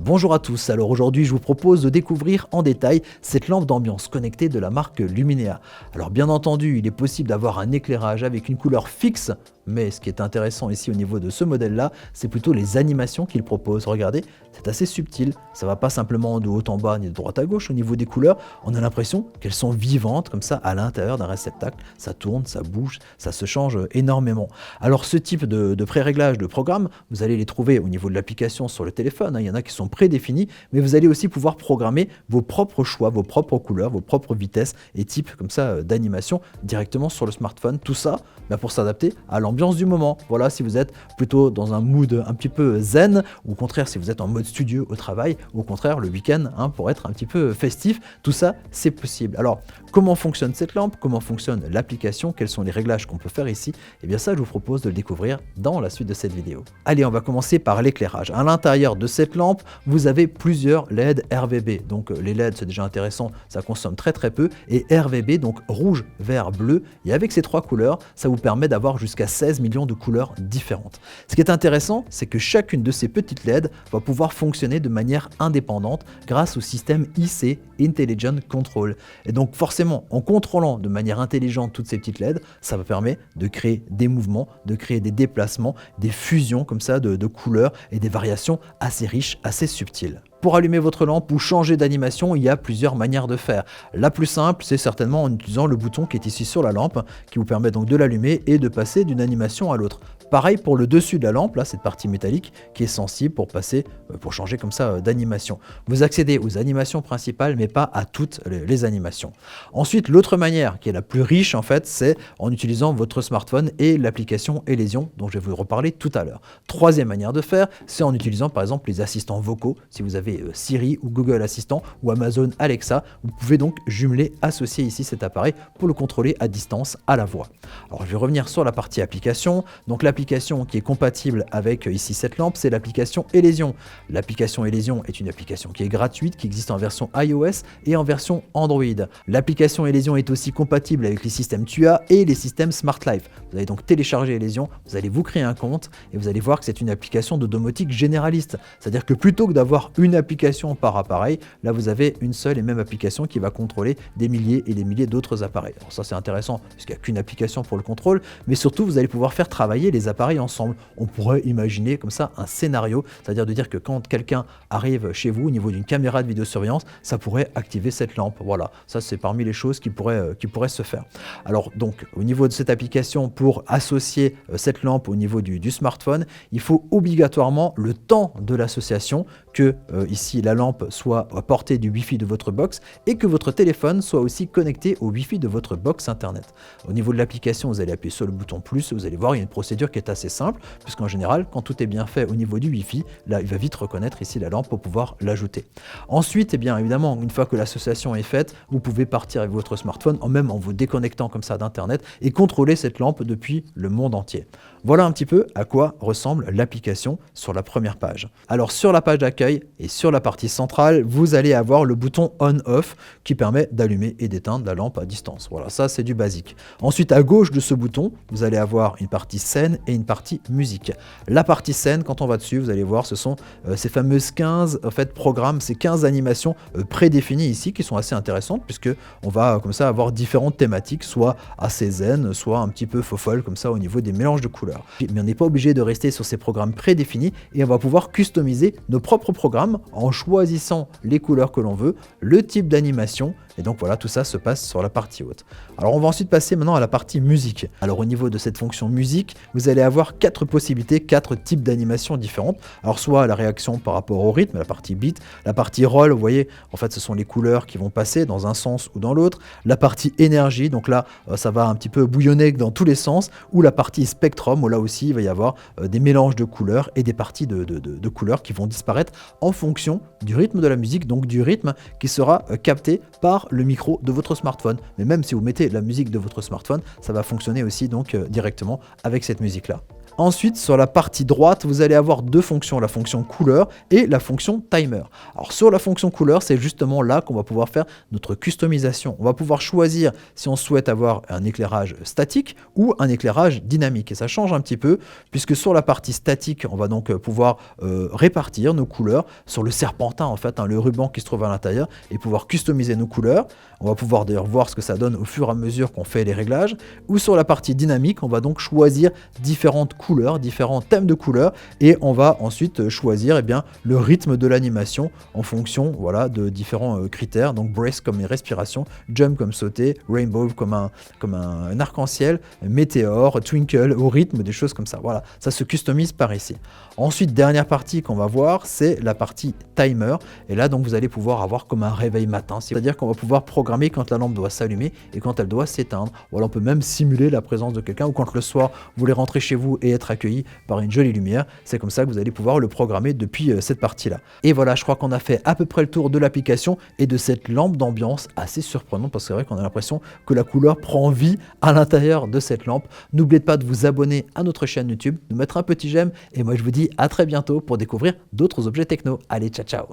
Bonjour à tous, alors aujourd'hui je vous propose de découvrir en détail cette lampe d'ambiance connectée de la marque Luminea. Alors bien entendu, il est possible d'avoir un éclairage avec une couleur fixe, mais ce qui est intéressant ici au niveau de ce modèle-là, c'est plutôt les animations qu'il propose. Regardez, c'est assez subtil, ça va pas simplement de haut en bas ni de droite à gauche au niveau des couleurs, on a l'impression qu'elles sont vivantes comme ça à l'intérieur d'un réceptacle, ça tourne, ça bouge, ça se change énormément. Alors ce type de pré-réglage de programme, vous allez les trouver au niveau de l'application sur le téléphone, il y en a qui sont prédéfinis, mais vous allez aussi pouvoir programmer vos propres choix, vos propres couleurs, vos propres vitesses et types comme ça d'animation directement sur le smartphone. Tout ça pour s'adapter à l'ambiance du moment. Voilà, si vous êtes plutôt dans un mood un petit peu zen, ou au contraire si vous êtes en mode studio au travail, ou au contraire le week-end pour être un petit peu festif, tout ça c'est possible. Alors comment fonctionne cette lampe, comment fonctionne l'application, quels sont les réglages qu'on peut faire ici, et bien ça je vous propose de le découvrir dans la suite de cette vidéo. Allez, on va commencer par l'éclairage. À l'intérieur de cette lampe, vous avez plusieurs LED RVB. Donc les LED c'est déjà intéressant, ça consomme très peu, et RVB donc rouge, vert, bleu, et avec ces trois couleurs, ça vous permet d'avoir jusqu'à 16 millions de couleurs différentes. Ce qui est intéressant, c'est que chacune de ces petites LED va pouvoir fonctionner de manière indépendante grâce au système IC, Intelligent Control. Et donc forcément, en contrôlant de manière intelligente toutes ces petites LED, ça va permettre de créer des mouvements, de créer des déplacements, des fusions comme ça de couleurs et des variations assez riches, assez subtiles. Pour allumer votre lampe ou changer d'animation, il y a plusieurs manières de faire. La plus simple, c'est certainement en utilisant le bouton qui est ici sur la lampe, qui vous permet donc de l'allumer et de passer d'une animation à l'autre. Pareil pour le dessus de la lampe, là, cette partie métallique qui est sensible pour changer comme ça d'animation. Vous accédez aux animations principales, mais pas à toutes les animations. Ensuite, l'autre manière, qui est la plus riche en fait, c'est en utilisant votre smartphone et l'application Elysion, dont je vais vous reparler tout à l'heure. Troisième manière de faire, c'est en utilisant par exemple les assistants vocaux. Si vous avez Siri ou Google Assistant ou Amazon Alexa, vous pouvez donc jumeler, associer ici cet appareil pour le contrôler à distance à la voix. Alors je vais revenir sur la partie application. Donc l'application qui est compatible avec ici cette lampe, c'est l'application Elysion. L'application Elysion est une application qui est gratuite, qui existe en version iOS et en version Android. L'application Elysion est aussi compatible avec les systèmes TUA et les systèmes Smart Life. Vous allez donc télécharger Elysion, vous allez vous créer un compte et vous allez voir que c'est une application de domotique généraliste. C'est-à-dire que plutôt que d'avoir une application par appareil, là vous avez une seule et même application qui va contrôler des milliers et des milliers d'autres appareils. Alors ça c'est intéressant puisqu'il n'y a qu'une application pour le contrôle, mais surtout vous allez pouvoir faire travailler les appareils ensemble. On pourrait imaginer comme ça un scénario, c'est-à-dire de dire que quand quelqu'un arrive chez vous au niveau d'une caméra de vidéosurveillance, ça pourrait activer cette lampe. Voilà, ça c'est parmi les choses qui pourraient se faire. Alors donc au niveau de cette application, pour associer cette lampe au niveau du smartphone, il faut obligatoirement le temps de l'association, que ici la lampe soit à portée du Wi-Fi de votre box et que votre téléphone soit aussi connecté au Wi-Fi de votre box internet. Au niveau de l'application, vous allez appuyer sur le bouton plus, vous allez voir, il y a une procédure qui est assez simple, puisqu'en général, quand tout est bien fait au niveau du Wi-Fi, là, il va vite reconnaître ici la lampe pour pouvoir l'ajouter. Ensuite, bien évidemment, une fois que l'association est faite, vous pouvez partir avec votre smartphone, même en vous déconnectant comme ça d'internet et contrôler cette lampe depuis le monde entier. Voilà un petit peu à quoi ressemble l'application sur la première page. Alors sur la page d'accueil et sur la partie centrale, vous allez avoir le bouton on-off qui permet d'allumer et d'éteindre la lampe à distance. Voilà, ça c'est du basique. Ensuite, à gauche de ce bouton, vous allez avoir une partie scène et une partie musique. La partie scène, quand on va dessus, vous allez voir, ce sont ces fameuses 15 programmes, ces 15 animations prédéfinies ici qui sont assez intéressantes puisque on va comme ça avoir différentes thématiques, soit assez zen, soit un petit peu faux-folle comme ça au niveau des mélanges de couleurs. Mais on n'est pas obligé de rester sur ces programmes prédéfinis et on va pouvoir customiser nos propres programmes en choisissant les couleurs que l'on veut, le type d'animation, et donc voilà, tout ça se passe sur la partie haute. Alors on va ensuite passer maintenant à la partie musique. Alors au niveau de cette fonction musique, vous allez avoir 4 possibilités, 4 types d'animations différentes. Alors soit la réaction par rapport au rythme, la partie beat, la partie roll, vous voyez, en fait ce sont les couleurs qui vont passer dans un sens ou dans l'autre, la partie énergie, donc là ça va un petit peu bouillonner dans tous les sens, ou la partie spectrum, où là aussi il va y avoir des mélanges de couleurs et des parties de couleurs qui vont disparaître en fonction du rythme de la musique, donc du rythme qui sera capté par le micro de votre smartphone. Mais même si vous mettez la musique de votre smartphone, ça va fonctionner aussi donc directement avec cette musique là. Ensuite, sur la partie droite, vous allez avoir deux fonctions, la fonction couleur et la fonction timer. Alors sur la fonction couleur, c'est justement là qu'on va pouvoir faire notre customisation. On va pouvoir choisir si on souhaite avoir un éclairage statique ou un éclairage dynamique. Et ça change un petit peu, puisque sur la partie statique, on va donc pouvoir répartir nos couleurs sur le serpentin, en fait, hein, le ruban qui se trouve à l'intérieur, et pouvoir customiser nos couleurs. On va pouvoir d'ailleurs voir ce que ça donne au fur et à mesure qu'on fait les réglages. Ou sur la partie dynamique, on va donc choisir différentes couleurs, différents thèmes de couleurs, et on va ensuite choisir eh bien, le rythme de l'animation en fonction voilà, de différents critères. Donc breath comme respiration, jump comme sauter, rainbow comme un arc-en-ciel, météore, twinkle au rythme, des choses comme ça. Voilà, ça se customise par ici. Ensuite, dernière partie qu'on va voir, c'est la partie timer. Et là, donc, vous allez pouvoir avoir comme un réveil matin. C'est-à-dire qu'on va pouvoir programmer quand la lampe doit s'allumer et quand elle doit s'éteindre. Voilà, on peut même simuler la présence de quelqu'un ou quand le soir, vous voulez rentrer chez vous et être accueilli par une jolie lumière. C'est comme ça que vous allez pouvoir le programmer depuis cette partie-là. Et voilà, je crois qu'on a fait à peu près le tour de l'application et de cette lampe d'ambiance assez surprenante parce que c'est vrai qu'on a l'impression que la couleur prend vie à l'intérieur de cette lampe. N'oubliez pas de vous abonner à notre chaîne YouTube, de mettre un petit j'aime et moi je vous dis à très bientôt pour découvrir d'autres objets techno. Allez, ciao ciao!